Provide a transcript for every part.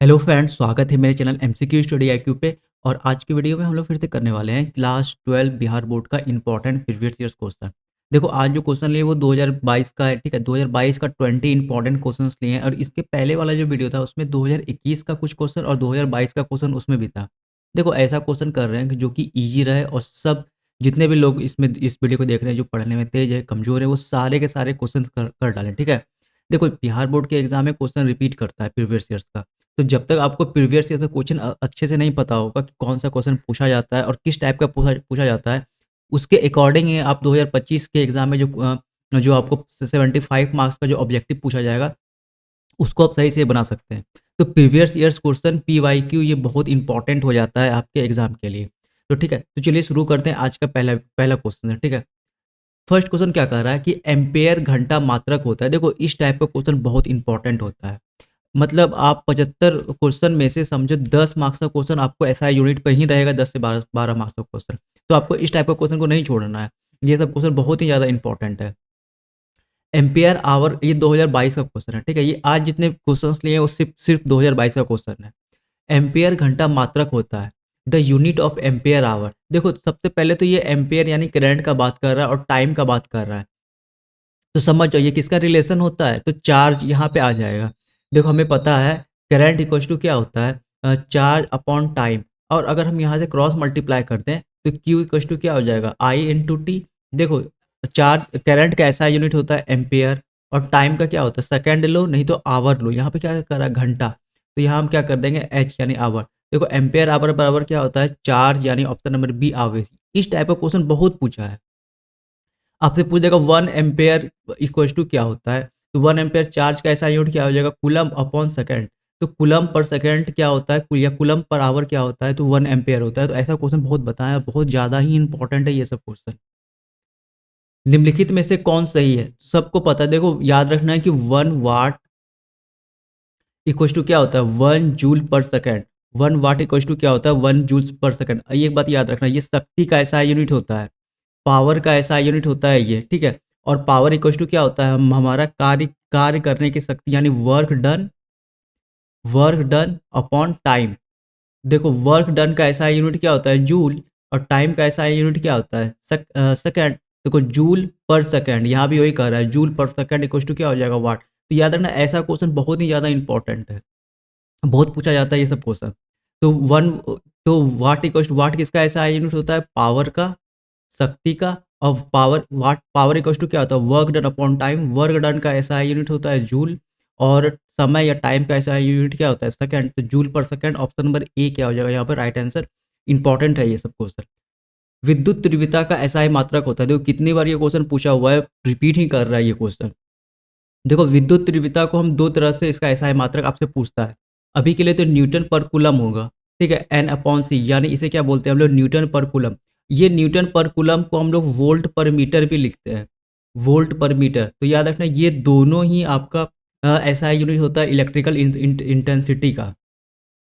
Hello friends, स्वागत है मेरे चैनल एमसीक्यू स्टडी आईक्यू पे। और आज की वीडियो में हम लोग फिर से करने वाले हैं क्लास 12 बिहार बोर्ड का इंपॉर्टेंट प्रीवियस ईयर्स क्वेश्चन। देखो, आज जो क्वेश्चन लिए वो 2022 का है। ठीक है, 2022 का 20 इंपॉर्टेंट क्वेश्चंस लिए हैं और इसके पहले वाला जो वीडियो था उसमें 2021 का कुछ क्वेश्चन और 2022 का क्वेश्चन उसमें भी था। देखो, ऐसा क्वेश्चन कर रहे हैं कि जो कि ईजी रहे और सब जितने भी लोग इसमें इस वीडियो को देख रहे हैं, जो पढ़ने में तेज है, कमजोर है, वो सारे के सारे क्वेश्चन कर डालें। ठीक है, देखो बिहार बोर्ड के एग्जाम में क्वेश्चन रिपीट करता है प्रीवियस ईयर्स का। तो जब तक आपको प्रीवियस ईयर से क्वेश्चन अच्छे से नहीं पता होगा कि कौन सा क्वेश्चन पूछा जाता है और किस टाइप का पूछा पूछा जाता है, उसके अकॉर्डिंग ही आप 2025 के एग्जाम में जो आपको 75 मार्क्स का जो ऑब्जेक्टिव पूछा जाएगा, उसको आप सही से बना सकते हैं। तो प्रीवियस ईयर्स क्वेश्चन PYQ ये बहुत इंपॉर्टेंट हो जाता है आपके एग्जाम के लिए। तो ठीक है, तो चलिए शुरू करते हैं। आज का पहला पहला क्वेश्चन है। ठीक है, फर्स्ट क्वेश्चन क्या कर रहा है कि एम्पेयर घंटा मात्रक होता है। देखो, इस टाइप का क्वेश्चन बहुत इंपॉर्टेंट होता है। मतलब आप 75 क्वेश्चन में से समझो 10 मार्क्स का क्वेश्चन आपको ऐसा यूनिट पे ही रहेगा, 10 से 12 मार्क्स का क्वेश्चन। तो आपको इस टाइप का क्वेश्चन को नहीं छोड़ना है। ये सब क्वेश्चन बहुत ही ज़्यादा इंपॉर्टेंट है। एम्पेयर आवर, ये 2022 का क्वेश्चन है। ठीक है, ये आज जितने क्वेश्चंस लिए हैं वो सिर्फ सिर्फ 2022 का क्वेश्चन है। एम्पेयर घंटा मात्रक होता है। The unit of ampere hour. देखो, सबसे पहले तो ये एम्पेयर यानी करंट का बात कर रहा है और टाइम का बात कर रहा है। तो समझ जाइए किसका रिलेशन होता है, तो चार्ज यहाँ पे आ जाएगा। देखो, हमें पता है करंट इक्वल्स टू क्या होता है, चार्ज अपॉन टाइम। और अगर हम यहाँ से क्रॉस मल्टीप्लाई करते हैं तो क्यू इक्वल्स टू क्या हो जाएगा, आई इंटू टी। देखो, चार्ज करंट का ऐसा यूनिट होता है एम्पेयर, और टाइम का क्या होता है सेकंड लो, नहीं तो आवर लो। यहाँ पे क्या कर रहा है, घंटा। तो यहाँ हम क्या कर देंगे, एच यानी आवर। देखो, एम्पेयर आवर बराबर क्या होता है, चार्ज यानी ऑप्शन नंबर बी आवेश। इस टाइप का क्वेश्चन बहुत पूछा है। आपसे पूछ देगा 1 एम्पेयर इक्वल्स टू क्या होता है, तो 1 एम्पेयर चार्ज का ऐसा यूनिट क्या हो जाएगा, कूलम अपॉन सेकंड। तो कूलम पर सेकंड क्या होता है, या कूलम पर आवर क्या होता है, तो 1 एम्पेयर होता है। तो ऐसा क्वेश्चन बहुत बताया, बहुत ज़्यादा ही इंपॉर्टेंट है ये सब क्वेश्चन। निम्नलिखित में से कौन सही है, सबको पता है। देखो, याद रखना है कि 1 वाट इक्वल्स टू क्या होता है, 1 जूल पर सेकंड। 1 वाट इक्वल्स टू क्या होता है, 1 जूल्स पर सेकंड। ये बात याद रखना, ये शक्ति का ऐसा यूनिट होता है, पावर का ऐसा यूनिट होता है ये। ठीक है, और पावर इक्वल्स टू क्या होता है, हम हमारा कार्य कार्य करने की शक्ति यानी वर्क डन अपॉन टाइम। देखो, वर्क डन का ऐसा यूनिट क्या होता है, जूल। और टाइम का ऐसा यूनिट क्या होता है, सेकंड। देखो, जूल पर सेकंड, यहाँ भी वही कह रहा है, जूल पर सेकंड इक्वल्स टू क्या हो जाएगा, वाट। तो याद रखना, ऐसा क्वेश्चन बहुत ही ज़्यादा इंपॉर्टेंट है, बहुत पूछा जाता है ये सब क्वेश्चन। तो वन तो वाट इक्वल्स टू, वाट किसका ऐसा यूनिट होता है, पावर का, शक्ति का। और power, what power equals to क्या होता है, work done upon time. Work done का ऐसा यूनिट होता है जूल, और समय या टाइम का ऐसा यूनिट क्या होता है, सेकंड। तो जूल पर सेकंड, ऑप्शन नंबर ए क्या हो जाएगा यहाँ पर राइट आंसर। इंपॉर्टेंट है ये सब क्वेश्चन। विद्युत तीव्रता का ऐसा ही मात्रक होता है। देखो, कितनी बार ये क्वेश्चन पूछा हुआ है, रिपीट ही कर रहा है ये क्वेश्चन। देखो, विद्युत तीव्रता को हम दो तरह से, इसका एसआई मात्रक आपसे पूछता है। अभी के लिए तो न्यूटन पर कूलम होगा। ठीक है, एन अपॉन सी, यानी इसे क्या बोलते हैं हम लोग, न्यूटन पर कूलम। ये न्यूटन पर कूलम को हम लोग वोल्ट पर मीटर भी लिखते हैं, वोल्ट पर मीटर। तो याद रखना, ये दोनों ही आपका ऐसा यूनिट होता है इलेक्ट्रिकल इंटेंसिटी का।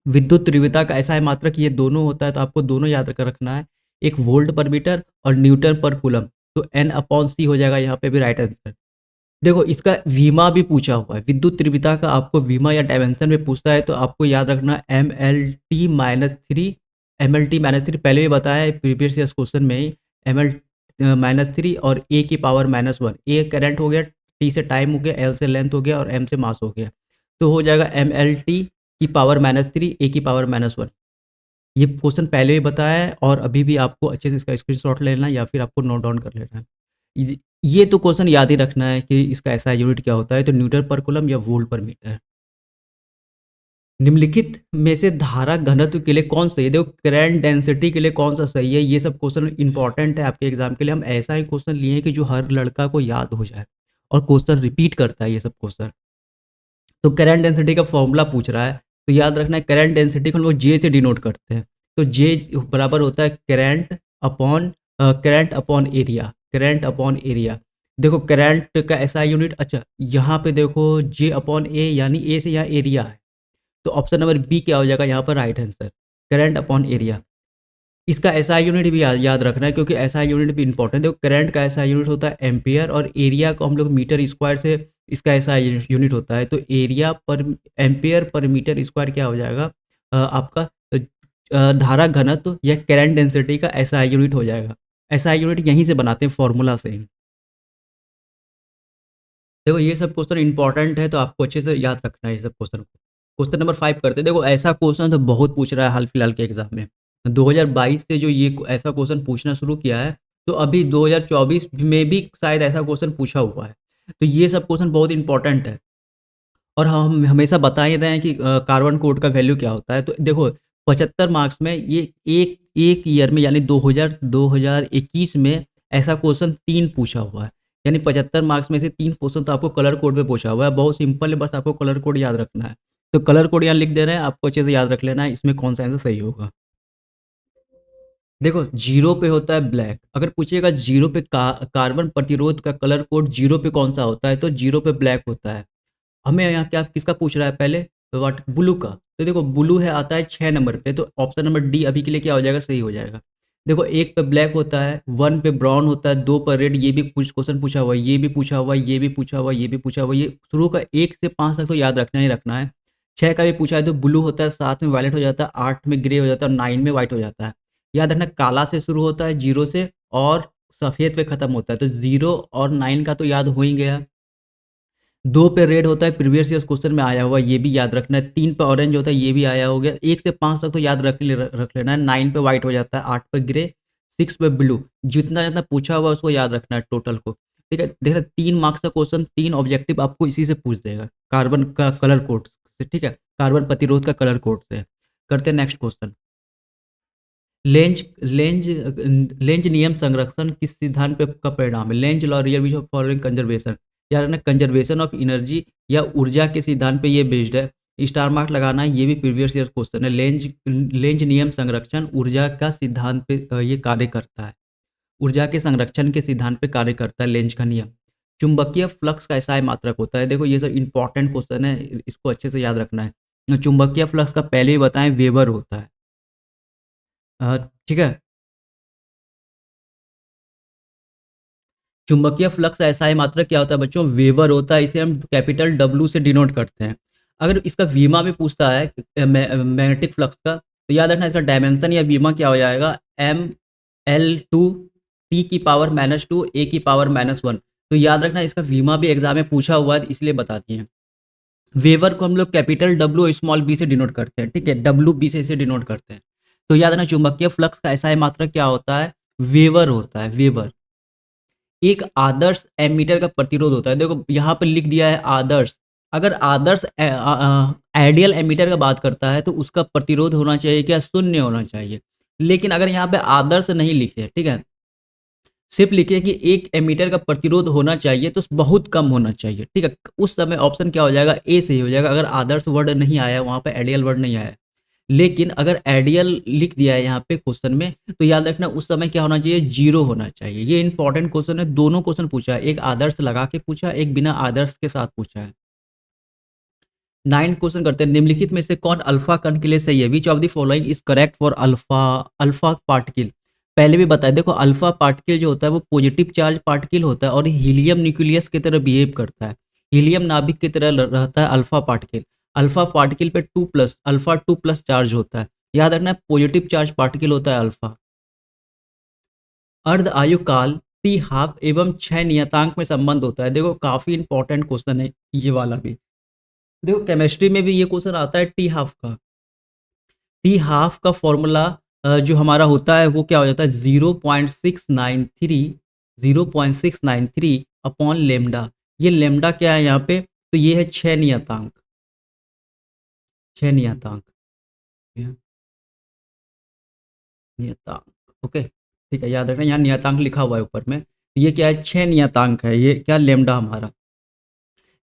विद्युत तीव्रता का ऐसा मात्रक ये दोनों होता है, तो आपको दोनों याद कर रखना है, एक वोल्ट पर मीटर और न्यूटन पर कूलम। तो एन अपॉन सी हो जाएगा यहाँ पे भी राइट आंसर। देखो, इसका वीमा भी पूछा हुआ है, विद्युत तीव्रता का आपको वीमा या डायमेंशन में पूछता है, तो आपको याद रखना MLT-3। MLT-3 पहले भी बताया है प्रीवियस ईयर क्वेश्चन में ही। ML-3 और A⁻⁻1। ए करंट हो गया, T से टाइम हो गया, L से लेंथ हो गया और M से मास हो गया। तो हो जाएगा MLT⁻3 A⁻1। ये क्वेश्चन पहले भी बताया है और अभी भी आपको अच्छे से इसका स्क्रीनशॉट लेना है या फिर आपको नोट डाउन कर लेना है। ये तो क्वेश्चन याद ही रखना है कि इसका ऐसा यूनिट क्या होता है, तो न्यूटन पर कूलम या वोल्ट पर मीटर। निम्नलिखित में से धारा घनत्व के लिए कौन सही है। देखो, करंट डेंसिटी के लिए कौन सा सही है, ये सब क्वेश्चन इंपॉर्टेंट है आपके एग्जाम के लिए। हम ऐसा ही क्वेश्चन लिए हैं कि जो हर लड़का को याद हो जाए, और क्वेश्चन रिपीट करता है ये सब क्वेश्चन। तो करंट डेंसिटी का फॉर्मूला पूछ रहा है, तो याद रखना है करंट डेंसिटी को हम लोग जे से डिनोट करते हैं। तो जे बराबर होता है current upon area, current upon area. देखो, करंट का ऐसा यूनिट, अच्छा यहाँ पे देखो जे अपॉन ए, यानी ए से यहाँ एरिया है। तो ऑप्शन नंबर बी क्या हो जाएगा यहाँ पर right answer, current upon area. इसका एसआई यूनिट भी याद रखना है, क्योंकि एसआई यूनिट भी इंपॉर्टेंट है। देखो करंट का एसआई यूनिट होता है एम्पियर, और एरिया को हम लोग मीटर स्क्वायर से इसका एसआई यूनिट होता है। तो एरिया पर एम्पियर पर मीटर स्क्वायर क्या हो जाएगा, आपका धारा घनत्व या करंट डेंसिटी का एसआई यूनिट हो जाएगा। एसआई यूनिट यहीं से बनाते हैं, फॉर्मूला से ही। देखो ये सब क्वेश्चन इंपॉर्टेंट है, तो आपको अच्छे से याद रखना है ये सब क्वेश्चन को। क्वेश्चन नंबर 5 करते हैं। देखो ऐसा क्वेश्चन तो बहुत पूछ रहा है हाल फिलहाल के एग्जाम में। 2022 से जो ये ऐसा क्वेश्चन पूछना शुरू किया है, तो अभी 2024 में भी शायद ऐसा क्वेश्चन पूछा हुआ है। तो ये सब क्वेश्चन बहुत इंपॉर्टेंट है, और हम हमेशा बता ही रहे हैं कि कार्बन कोड का वैल्यू क्या होता है। तो देखो 75 मार्क्स में ये एक एक ईयर में, यानी 2021 में ऐसा क्वेश्चन 3 पूछा हुआ है। यानी 75 मार्क्स में से 3 क्वेश्चन तो आपको कलर कोड में पूछा हुआ है। बहुत सिंपल है, बस आपको कलर कोड याद रखना है। तो कलर कोड यहाँ लिख दे रहे हैं, आपको अच्छे से याद रख लेना है इसमें कौन सा आंसर सही होगा। देखो जीरो पे होता है ब्लैक। अगर पूछिएगा जीरो पे कार्बन प्रतिरोध का कलर कोड जीरो पे कौन सा होता है, तो जीरो पे ब्लैक होता है। हमें यहाँ क्या किसका पूछ रहा है पहले, तो वाट ब्लू का। तो देखो ब्लू है आता है 6 नंबर पे, तो ऑप्शन नंबर डी अभी के लिए क्या हो जाएगा, सही हो जाएगा। देखो एक पे ब्लैक होता है, 1 पे ब्राउन होता है, 2 पर रेड, ये भी कुछ क्वेश्चन पूछा हुआ है, ये भी पूछा हुआ है, ये भी पूछा हुआ है, ये भी पूछा हुआ है। ये शुरू का 1 से 5 तक तो याद रखना ही रखना है। 6 का भी पूछा है तो ब्लू होता है, 7 में वायलेट हो जाता है, 8 में ग्रे हो जाता है, और 9 में व्हाइट हो जाता है। याद रखना काला से शुरू होता है, जीरो से, और सफ़ेद पे खत्म होता है। तो 0 और 9 का तो याद हो ही गया। 2 पे रेड होता है, प्रीवियस ईयर्स क्वेश्चन में आया हुआ, ये भी याद रखना है। 3 पे ऑरेंज होता है, ये भी आया हो गया। 1 से 5 तक तो याद रख लेना है। 9 पे व्हाइट हो जाता है, 8 पे ग्रे, 6 पे ब्लू। जितना जितना पूछा हुआ है उसको याद रखना है टोटल को। ठीक है, देखना 3 मार्क्स का क्वेश्चन, 3 ऑब्जेक्टिव आपको इसी से पूछ देगा, कार्बन का कलर कोड से। ठीक है, कार्बन प्रतिरोध का कलर कोड से। करते हैं next question. Length length length नियम संरक्षण किस सिद्धांत पे का परिणाम है। Lenz law real of following conservation, यार ना कंजर्वेशन ऑफ एनर्जी या ऊर्जा के सिद्धांत पे ये बेस्ड है। स्टार मार्क लगाना है, ये भी प्रीवियस ईयर क्वेश्चन है। लेंज नियम संरक्षण ऊर्जा का सिद्धांत पे ये कार्य करता है। ऊर्जा के संरक्षण के सिद्धांत पे कार्य करता है लेंज का नियम। चुंबकीय फ्लक्स का एसआई मात्रक होता है। देखो ये सब इंपॉर्टेंट क्वेश्चन है, इसको अच्छे से याद रखना है। चुंबकीय फ्लक्स का पहले ही बताएं, वेबर होता है। ठीक है, चुंबकीय फ्लक्स एसआई मात्रक क्या होता है बच्चों, वेबर होता है। इसे हम कैपिटल डब्ल्यू से डिनोट करते हैं। अगर इसका वीमा भी पूछता है मैग्नेटिक फ्लक्स का, तो याद रखना इसका डायमेंशन या वीमा क्या हो जाएगा, M L2 T⁻², A⁻², तो याद रखना इसका वीमा भी एग्जाम में पूछा हुआ है, इसलिए बता दिए। वेवर को हम लोग कैपिटल डब्ल्यू स्मॉल बी से डिनोट करते हैं। ठीक है, डब्ल्यू बी से इसे डिनोट करते हैं। तो याद रखना चुंबकीय फ्लक्स का एसआई मात्रक क्या होता है, वेवर होता है, वेवर। एक आदर्श एमीटर का प्रतिरोध होता है। देखो यहाँ पे लिख दिया है आदर्श। अगर आदर्श आइडियल एमीटर का बात करता है, तो उसका प्रतिरोध होना चाहिए क्या, शून्य होना चाहिए। लेकिन अगर यहाँ पे आदर्श नहीं लिखे, ठीक है, सिर्फ लिखे कि एक एमीटर का प्रतिरोध होना चाहिए, तो बहुत कम होना चाहिए। ठीक है, उस समय ऑप्शन क्या हो जाएगा, ए सही हो जाएगा। अगर आदर्श वर्ड नहीं आया, वहाँ पे आइडियल वर्ड नहीं आया। लेकिन अगर आइडियल लिख दिया है यहाँ पे क्वेश्चन में, तो याद रखना उस समय क्या होना चाहिए, जीरो होना चाहिए। ये इंपॉर्टेंट क्वेश्चन है, दोनों क्वेश्चन पूछा है, एक आदर्श लगा के पूछा, एक बिना आदर्श के साथ पूछा है। 9 क्वेश्चन करते हैं। निम्नलिखित में से कौन अल्फा कण के लिए सही है, which of the following is correct for alpha alpha particle. पहले भी बताया, देखो अल्फा पार्टिकल जो होता है वो पॉजिटिव चार्ज पार्टिकल होता है, और हीलियम न्यूक्लियस की तरह बिहेव करता है। हीलियम नाभिक की तरह रहता है अल्फा पार्टिकल। अल्फा पार्टिकल पे 2+ अल्फा 2+ चार्ज होता है। याद रखना पॉजिटिव चार्ज पार्टिकल होता है अल्फा। अर्ध आयु काल टी हाफ एवं 6 नियतांक में संबंध होता है। देखो काफी इंपॉर्टेंट क्वेश्चन है ये वाला भी। देखो केमिस्ट्री में भी ये क्वेश्चन आता है टी हाफ का। टी हाफ का फॉर्मूला जो हमारा होता है वो क्या हो जाता है, 0.693 अपॉन लेमडा। ये लेमडा क्या है यहाँ पे, तो ये है 6 नियतांक। 6 नियतांक, नियतांक ओके। ठीक है, याद रखना यहाँ नियतांक लिखा हुआ है ऊपर में। ये क्या है, 6 नियतांक है, ये क्या लेमडा हमारा।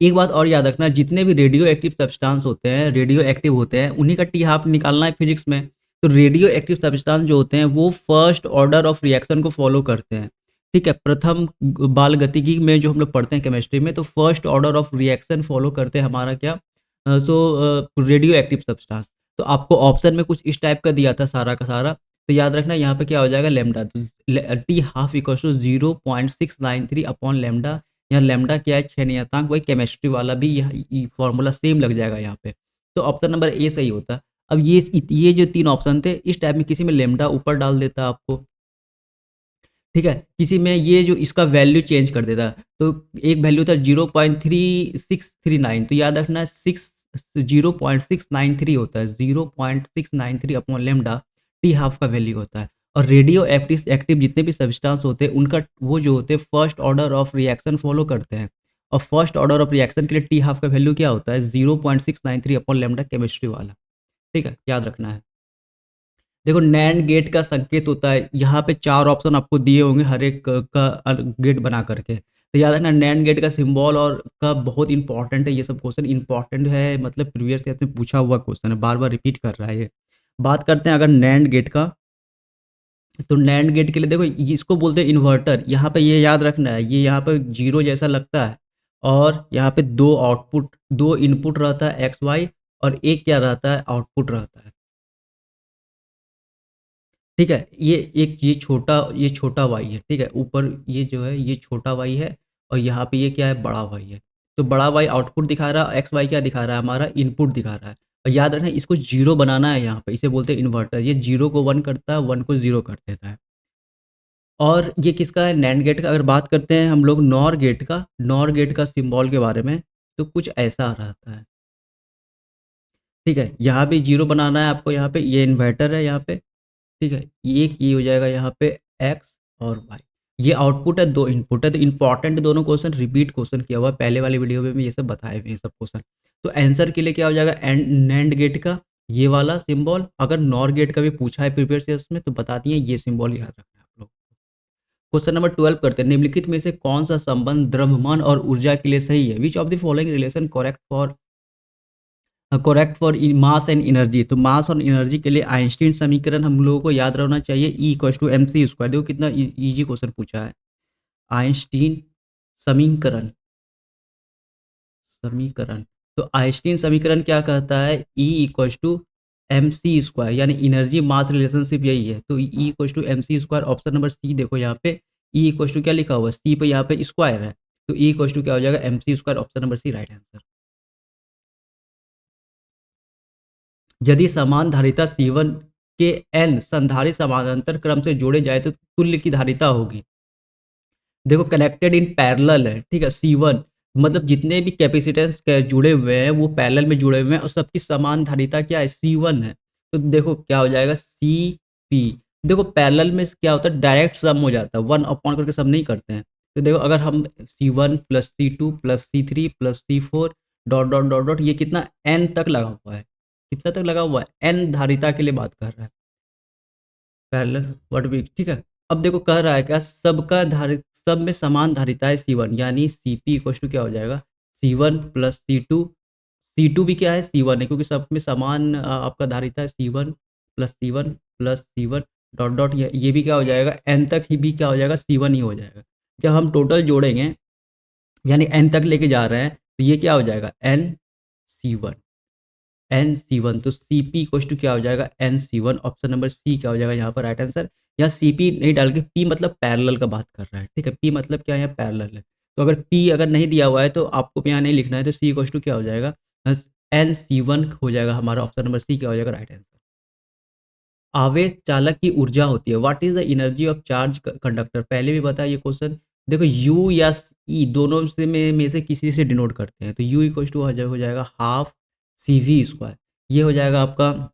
एक बात और याद रखना, जितने भी रेडियो एक्टिव सब्सटेंस होते हैं, रेडियो एक्टिव होते हैं, उन्हीं का टी हाफ निकालना है फिजिक्स में। तो रेडियो एक्टिव सब्सटेंस जो होते हैं वो फर्स्ट ऑर्डर ऑफ रिएक्शन को फॉलो करते हैं। ठीक है, प्रथम बाल गतिकी में जो हम लोग पढ़ते हैं केमिस्ट्री में, तो first order of reaction follow करते हैं हमारा क्या, सो रेडियो एक्टिव सब्सटेंस। तो आपको ऑप्शन में कुछ इस टाइप का दिया था सारा का सारा, तो याद रखना यहाँ पे क्या हो जाएगा लैम्डा, तो T half equal to 0.693 upon lambda. यहाँ लैम्डा क्या है 6 नियतांक, वही केमिस्ट्री वाला भी यह फॉर्मूला सेम लग जाएगा यहाँ पे। तो ऑप्शन नंबर ए सही होता। अब ये जो 3 ऑप्शन थे, इस टाइप में किसी में लैम्डा ऊपर डाल देता आपको, ठीक है, किसी में ये जो इसका वैल्यू चेंज कर देता। तो एक वैल्यू था 0.3639, तो याद रखना 0.693 होता है, 0.693 अपॉन लेमडा टी हाफ का वैल्यू होता है। और रेडियो एक्टिव एक्टिव जितने भी सब्सटेंस होते हैं उनका वो जो होते हैं first order of reaction follow करते हैं, और फर्स्ट ऑर्डर ऑफ रिएक्शन के लिए टी हाफ का वैल्यू क्या होता है 0.693 अपॉन लेमडा केमिस्ट्री वाला, ठीक है, याद रखना है। देखो नैंड गेट का संकेत होता है, यहाँ पे 4 ऑप्शन आपको दिए होंगे हर एक का गेट बना करके, तो याद रखना नैंड गेट का सिंबल और का बहुत इंपॉर्टेंट है, ये सब क्वेश्चन इंपॉर्टेंट है, मतलब प्रीवियस ईयर में पूछा हुआ क्वेश्चन है, बार बार रिपीट कर रहा है ये। बात करते हैं अगर नैंड गेट का, तो नैंड गेट के लिए देखो इसको बोलते हैं इन्वर्टर, यहाँ पे ये याद रखना है, ये यहाँ पे जीरो जैसा लगता है, और यहाँ पे दो इनपुट रहता है एक्स वाई, और एक क्या रहता है आउटपुट रहता है, ठीक है। ये छोटा वाई है, ठीक है, ऊपर ये जो है ये छोटा वाई है, और यहाँ पे ये क्या है बड़ा वाई है। तो बड़ा वाई आउटपुट दिखा रहा है, एक्स वाई क्या दिखा रहा है हमारा इनपुट दिखा रहा है। और याद रखना इसको जीरो बनाना है, यहाँ पे इसे बोलते हैं इन्वर्टर, ये जीरो को वन करता है, वन को जीरो कर देता है। और ये किसका है नैंड गेट का। अगर बात करते हैं हम लोग नॉर गेट का सिंबल के बारे में, तो कुछ ऐसा रहता है, ठीक है। यहाँ भी जीरो बनाना है आपको, यहाँ पे ये इन्वर्टर है यहाँ पे, ठीक है। एक ये हो जाएगा यहाँ पे एक्स और वाई, ये आउटपुट है, दो इनपुट है, तो इंपॉर्टेंट दोनों क्वेश्चन रिपीट क्वेश्चन किया हुआ है, पहले वाली वीडियो में भी ये सब बताए हुए हैं सब क्वेश्चन। तो आंसर के लिए क्या हो जाएगा एंड नैंड गेट का ये वाला सिंबल, अगर नॉर गेट का भी पूछा है प्रीवियस ईयर्स में तो बता दिए ये सिंबल याद रखना है आप लोग। क्वेश्चन नंबर 12 करते हैं, निम्नलिखित में से कौन सा संबंध द्रव्यमान और ऊर्जा के लिए सही है, which of the following relation correct for mass and energy. तो मास और एनर्जी के लिए आइंस्टीन समीकरण हम लोगों को याद रहना चाहिए, E equal to M C square. देखो कितना इजी क्वेश्चन पूछा है। आइंस्टीन समीकरण समीकरण तो आइंस्टीन समीकरण क्या कहता है, E equal to M C square, यानी एनर्जी मास रिलेशनशिप यही है। तो E equal to M C square, option number C देखो यहाँ पे ई इक्वल टू क्या लिखा हुआ है सी पे, यहाँ पे स्क्वायर है, तो ई इक्वल टू क्या हो जाएगा M C square, option number C right answer. यदि समान धारिता C1 के N संधारित्र समानांतर क्रम से जोड़े जाए तो तुल्य की धारिता होगी। देखो कनेक्टेड इन पैरेलल है, ठीक है, C1 मतलब जितने भी कैपेसिटेंस जुड़े हुए हैं वो पैरेलल में जुड़े हुए हैं, और सबकी समान धारिता क्या है C1 है। तो देखो क्या हो जाएगा CP। देखो पैरेलल में क्या होता है डायरेक्ट सम हो जाता है, वन अपॉन करके सम नहीं करते हैं। तो देखो अगर हम C1 plus C2 plus C3 plus C4 dot dot dot dot, ये कितना N तक लगा हुआ है, कितना तक लगा हुआ है N धारिता के लिए बात कर रहा है, पैरेलल व्हाट भी, ठीक है। अब देखो कह रहा है क्या सबका धारित सब में समान धारिता है C1, यानी CP इक्वल टू क्या हो जाएगा C1 प्लस C2, C2 भी क्या है C1 है, क्योंकि सब में समान आपका धारिता है C1 डॉट डॉट, ये भी क्या हो जाएगा N तक ही भी क्या हो जाएगा C1 ही हो जाएगा। जब हम टोटल जोड़ेंगे यानी N तक लेके जा रहे हैं तो ये क्या हो जाएगा NC1 तो CP इक्वल टू क्या हो जाएगा NC1, ऑप्शन नंबर सी क्या हो जाएगा यहाँ पर राइट आंसर। या CP नहीं डाल के P मतलब पैरेलल का बात कर रहा है, ठीक है, P मतलब क्या है यहाँ पैरेलल है। तो अगर P अगर नहीं दिया हुआ है तो आपको यहाँ नहीं लिखना है, तो C इक्वल टू क्या हो जाएगा NC1 हो जाएगा हमारा, ऑप्शन नंबर सी क्या हो जाएगा राइट आंसर। आवेश चालक की ऊर्जा होती है, what is the energy of charge conductor, पहले भी बताया ये क्वेश्चन। देखो U या E दोनों से में से किसी से डिनोट करते हैं, तो U इक्वल टू हो जाएगा हाफ CV स्क्वायर, ये हो जाएगा आपका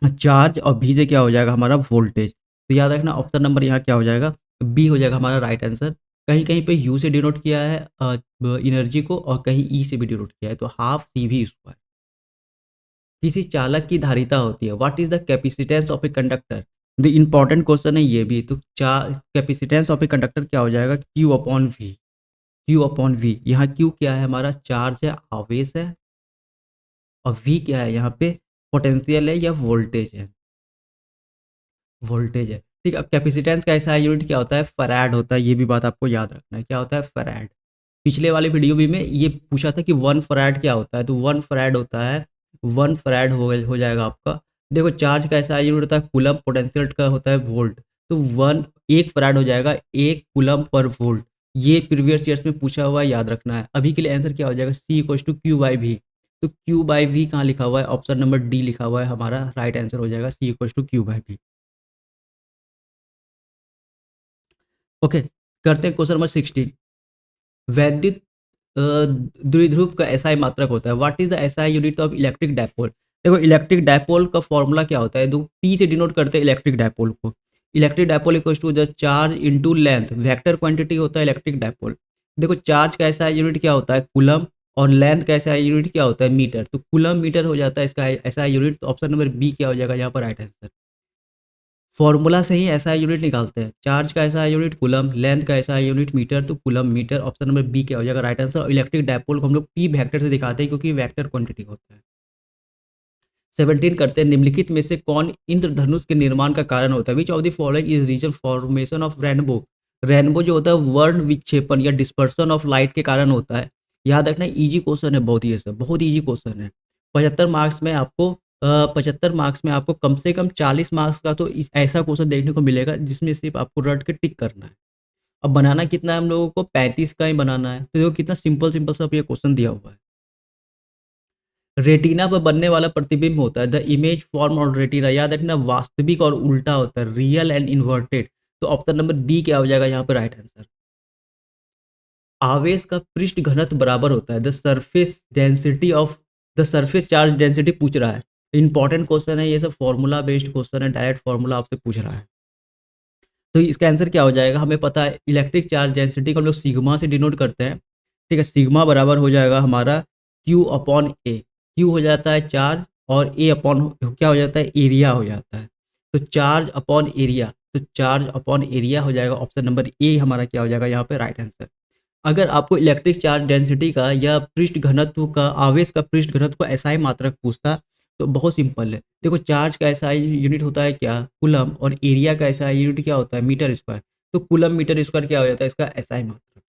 चार्ज, और भी से क्या हो जाएगा हमारा वोल्टेज। तो याद रखना ऑप्शन नंबर यहाँ क्या हो जाएगा बी हो जाएगा हमारा राइट आंसर। कहीं कहीं पे यू से डिनोट किया है एनर्जी को, और कहीं ई से भी डिनोट किया है, तो हाफ CV स्क्वायर। किसी चालक की धारिता होती है, what is the capacitance of a conductor. The important question है ये भी, तो कैपेसिटेंस ऑफ ए कंडक्टर क्या हो जाएगा Q/V। यहाँ Q क्या है हमारा चार्ज है आवेश है, और V क्या है यहाँ पे पोटेंशियल है या वोल्टेज है, ठीक है। अब कैपेसिटेंस का ऐसा यूनिट क्या होता है फैराड होता है, ये भी बात आपको याद रखना है, क्या होता है फैराड। पिछले वाले वीडियो भी में ये पूछा था कि 1 फैराड क्या होता है, तो 1 फैराड होता है 1 फैराड हो जाएगा आपका देखो चार्ज का ऐसा यूनिट होता है कूलम, पोटेंशियल का होता है वोल्ट। तो 1 फैराड हो जाएगा 1 कूलम पर वोल्ट। ये प्रीवियस ईयर्स में पूछा हुआ है, याद रखना है। अभी के लिए आंसर क्या हो जाएगा, C equals to Q by V. तो क्यू बाई वी कहाँ लिखा हुआ है, ऑप्शन नंबर डी लिखा हुआ है, हमारा राइट आंसर हो जाएगा C equals to Q by V. Okay, करते हैं क्वेश्चन नंबर 16। वैद्युत द्विध्रुव का एसआई मात्रक होता है। What is the SI unit of electric dipole. देखो इलेक्ट्रिक डायपोल का फॉर्मूला क्या होता है, दो पी से डिनोट करते हैं इलेक्ट्रिक डायपोल को। Electric dipole equals to the charge into length, vector quantity होता है इलेक्ट्रिक डायपोल। देखो चार्ज का एसआई यूनिट क्या होता है, कूलम, और लेंथ का एसआई यूनिट क्या होता है, मीटर। तो कूलम मीटर हो जाता है इसका एसआई यूनिट। तो ऑप्शन नंबर बी क्या हो जाएगा यहाँ पर राइट आंसर। फॉर्मूला से ही ऐसा यूनिट निकालते हैं। चार्ज का ऐसा यूनिट कूलम, लेंथ का ऐसा यूनिट मीटर, तो coulomb metre, option number B क्या हो जाएगा राइट आंसर। और इलेक्ट्रिक डायपोल को हम लोग पी वेक्टर से दिखाते हैं क्योंकि वेक्टर क्वांटिटी होता है। 17 करते हैं, निम्नलिखित में से कौन इंद्रधनुष के निर्माण का कारण होता है। Which of the following is reason formation of rainbow. Rainbow जो होता है वर्ण विक्षेपण या डिस्पर्सन ऑफ लाइट के कारण होता है। याद रखना, इजी क्वेश्चन है बहुत, ये सब बहुत इजी क्वेश्चन है। 75 मार्क्स में आपको 75 मार्क्स में आपको कम से कम 40 मार्क्स का तो ऐसा क्वेश्चन देखने को मिलेगा जिसमें सिर्फ आपको रट के टिक करना है। अब बनाना कितना है हम लोगों को, 35 का ही बनाना है। तो देखो कितना सिंपल सिंपल सा ये क्वेश्चन दिया हुआ है। रेटिना पर बनने वाला प्रतिबिंब होता है the image form on retina. याद रखना, वास्तविक और उल्टा होता है, रियल एंड इन्वर्टेड। तो ऑप्शन नंबर बी क्या हो जाएगा यहाँ पर राइट आंसर। आवेश का पृष्ठ घनत्व बराबर होता है the surface density of, the surface charge density पूछ रहा है। इंपॉर्टेंट क्वेश्चन है ये सब, फॉर्मूला बेस्ड क्वेश्चन है, डायरेक्ट फॉर्मूला आपसे पूछ रहा है। तो इसका आंसर क्या हो जाएगा, हमें पता है इलेक्ट्रिक चार्ज डेंसिटी को हम लोग सिग्मा से डिनोट करते हैं। ठीक है, सिग्मा बराबर हो जाएगा हमारा क्यू अपॉन ए। क्यू हो जाता है चार्ज और ए अपॉन क्या हो जाता है, एरिया हो जाता है। तो चार्ज अपॉन एरिया, तो चार्ज अपॉन एरिया हो जाएगा, ऑप्शन नंबर ए हमारा क्या हो जाएगा यहाँ पे राइट आंसर। अगर आपको इलेक्ट्रिक चार्ज डेंसिटी का या पृष्ठ घनत्व का, आवेश का पृष्ठ घनत्व का एसआई मात्रक पूछता, तो बहुत सिंपल है। देखो चार्ज का एसआई यूनिट होता है क्या, कूलम, और एरिया का एसआई यूनिट क्या होता है, मीटर स्क्वायर। तो कूलम मीटर स्क्वायर क्या हो जाता है इसका एसआई मात्रक।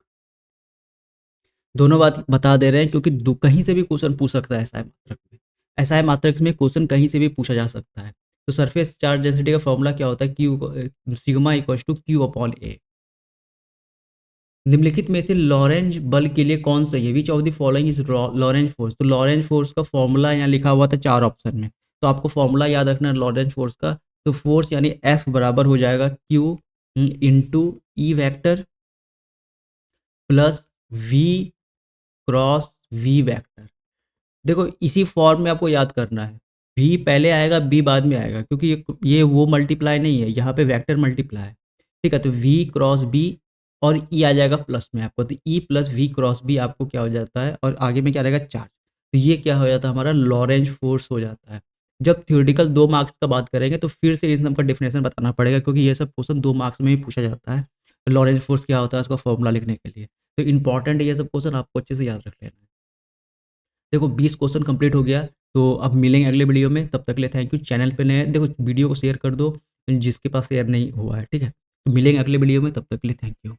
दोनों बात बता दे रहे हैं क्योंकि कहीं से भी क्वेश्चन पूछ सकता है एसआई मात्रक में। एसआई मात्रक में क्वेश्चन कहीं से भी पूछा जा सकता है। तो सरफेस चार्ज डेंसिटी का फॉर्मूला क्या होता है, Q sigma equal to Q upon A. निम्नलिखित में से लॉरेंज बल के लिए कौन सही है, which of the following is Lorentz force. तो लॉरेंज फोर्स का फॉर्मूला यहाँ लिखा हुआ था 4 ऑप्शन में, तो आपको फॉर्मूला याद रखना है लॉरेंज फोर्स का। तो फोर्स यानी एफ बराबर हो जाएगा Q into E vector plus V cross V vector. देखो इसी फॉर्म में आपको याद करना है, वी पहले आएगा बी बाद में आएगा, क्योंकि ये वो मल्टीप्लाई नहीं है, यहाँ पे वेक्टर मल्टीप्लाई है। ठीक है, तो वी क्रॉस बी और ई आ जाएगा प्लस में आपको, तो E plus V cross B आपको क्या हो जाता है, और आगे में क्या रहेगा चार्ज। तो ये क्या हो जाता है हमारा लॉरेंज फोर्स हो जाता है। जब थ्योरेटिकल 2 मार्क्स का बात करेंगे तो फिर से इस नंबर का डिफिनेशन बताना पड़ेगा, क्योंकि ये सब क्वेश्चन 2 मार्क्स में ही पूछा जाता है। लॉरेंज फोर्स क्या होता है उसका फॉर्मूला लिखने के लिए। तो इंपॉर्टेंट है ये सब क्वेश्चन, आपको अच्छे से याद रख लेना है। देखो 20 क्वेश्चन कंप्लीट हो गया। तो अब मिलेंगे अगले वीडियो में, तब तक के लिए थैंक यू। चैनल पे नए हैं, देखो वीडियो को शेयर कर दो जिसके पास शेयर नहीं हुआ है, ठीक है। तो मिलेंगे अगले वीडियो में, तब तक के लिए थैंक यू।